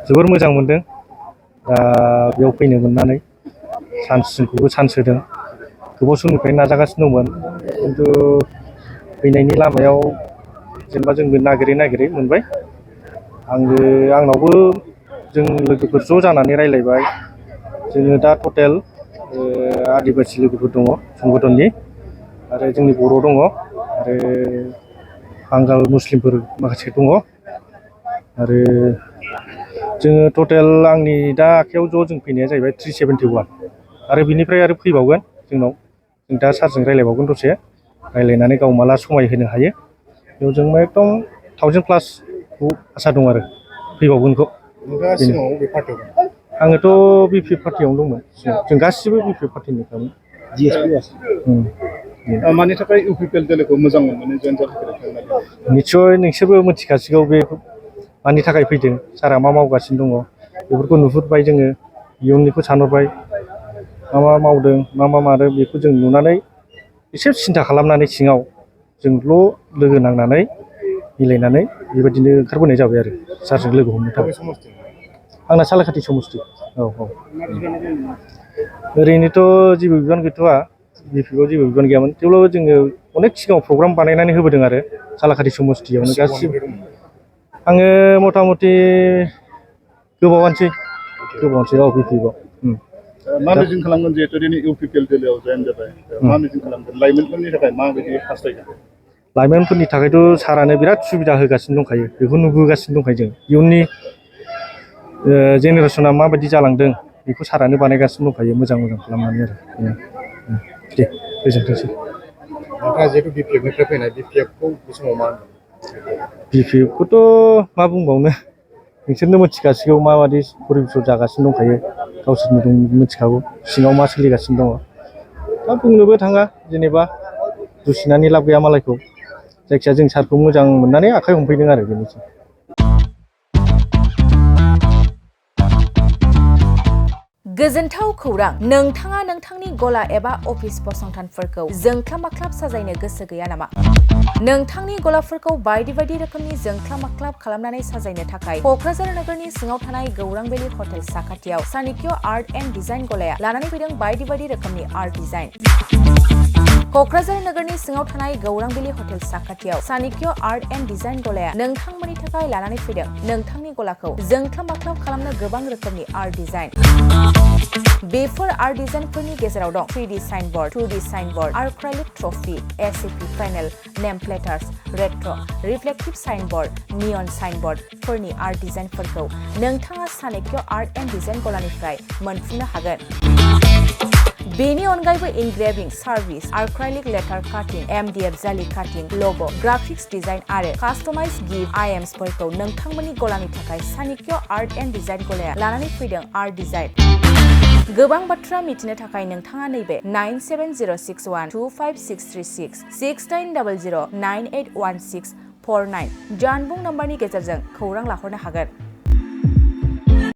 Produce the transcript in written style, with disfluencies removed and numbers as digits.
जोबोर मोजां मोनदों बेयाव फैनो मोननानै जोंखौबो चान्स होदों गोबाव समनिफ्रायनो नाजागासिनो दंमोन खिन्थु फैनायनि लामायाव जेनेबा जोंबो नागिरै मोनबाय आंनावबो जों लोगोफोर ज' जानानै रायलायबाय जोङो दा टटेल आदिबासि लोगोफोर दङ संगठननि आरो जोंनि बर' दङ आरो बांगाल मुस्लिमफोर माखासे दङ आरो जोङो टटेल आंनि दा आखायाव जों फैनाया जाहैबाय 371 आरो बिनिफ्राय आरो फैबावगोन जोंनाव जों दा सारजों रायलायबावगोन दसे रायलायनानै गाव माला समाय होनो हायो बेयाव जों एकदम 1000+ आसा दं आरो फैबावगोनखौ। नोंथाङा सिगाङाव बबे पार्टियाव दं? आङोथ' बिपि पार्टियावनो दंमोन जों गासिबो बिपि पार्टिनिफ्रायमोन। मानि थाखाय इउपिपिएल दोलोखौ मोजां मोननानै जयेन जाफैखो? निस्सय नोंसोरबो मिथिखासिगौ बे मानि थाखाय फैदों सारा मा मावगासिनो दङ बेफोरखौ नुहुरबाय जोङो इयुननिखौ सानहरबाय मा मावदों मा मादों बेखौ जों नुनानै एसे सिन्था खालामनानै सिङाव जोंल' लोगो नांनानै मिलायनानै बेबायदिनो ओंखारबोनाय जाबाय आरो सारजों लोगो हमनो थाखाय। आंना सालाकाथि समस्ति। औ ओरैनोथ' जेबो बिबान गैथ'आ बिपिएफआव जेबो बिबान गैयामोन थेवब्लाबो जोङो अनेक सिगाङाव प्रग्राम बानायनानै होबोदों आरो सालाकाथि समस्तियावनो गासिबो। आङो मथा मथि गोबावानोसै बिपिएफआव। मा मिजिं खालामगोन जिहेतु दिनै इउपिपिएल दोलोआव जयेन जाबाय मा मिजिं खालामगोन लाइमोनफोरनि थाखाय माबायदि हास्थायगोन? लाइमोनफोरनि थाखायथ' सारानो बिराद सुबिदा होगासिनो दंखायो बेखौ नुबोगासिनो दंखायो जों इयुननि जेनेरेसना माबायदि जालांदों बेखौ सारानो बानायगासिनो दंखायो मोजां खालामनानै आरो दे गोजोनथोंसै। नोंथाङा जिहेतु बिपिएफनिफ्राय फैनाय बिपिएफखौ बे समाव मा होनदों? बिपिएफखौथ' मा बुंबावनो नोंसोरनो मिथिखासिगौ माबायदि परिबेसआव जागासिनो दंखायो गावसोरनो मिथिखागौ सिङाव मा सोलिगासिनो दङ दा बुंनोबो थाङा जेनेबा दुसिनानै लाब गैया मालायखौ जायखिजाया जों सारखौ मोजां मोननानै आखाइ हमफैदों आरो बेनोसै। गोजोनथाव खौरां नोंथाङा नोंथांनि गला एबा अफिस फसंथानफोरखौ जोंख्लाब माख्लाब साजायनो गोसो गैया नामा? नोंथांनि गलाफोरखौ बायदि रोखोमनि जोंख्लाब माख्लाब खालामनानै साजायनो थाखाय क'क्राझार नोगोरनि सिङाव थानाय गौरां भेलि हटेल साखाथियाव चाणक्य आर्ट एन्ड डिजाइन गलाया लानानै फैदों बायदि रोखोमनि आर्ट डिजाइन। क'क्राझार नोगोरनि सिङाव थानाय गौरां भेलि हटेल साखाथियाव चाणक्य आर्ट एन्ड डिजाइन गलाया नोंथांमोननि थाखाय लानानै फैदों नोंथांनि गलाखौ जोंख्लाब माख्लाब खालामनो गोबां रोखोमनि आर्ट डिजाइन। बेफोर आर्ट डिजाइनफोरनि गेजेराव दं 3D signboard, 2D signboard, acrylic trophy, SAP panel, name प्लेटार्स, रेट्र', रिफ्लेक्टिभ साइनबोर्ड, नियन साइनबोर्डफोरनि आर्ट डिजाइनफोरखौ नोंथाङा चाणक्य आर्ट एन्ड डिजाइन गलानिफ्राय मोनफुंनो हागोन। बेनि अनगायैबो इनग्रेभिं सार्भिस, आर्क्राइलिक लेटार काटिं, एमडीएफ जालि काटिं, लग', ग्राफिक्स डिजाइन आरो कास्टमाइज गिफ्ट आइएम्सफोरखौ नोंथांमोननि गलानि थाखाय चाणक्य आर्ट एन्ड डिजाइन गलाया लानानै फैदों आर्ट डिजाइन। गोबां बाथ्रा मिथिनो थाखाय नोंथाङा नैबे 9706125636 6900981649 जानबुं नम्बरनि गेजेरजों खौरां लाहरनो हागोन।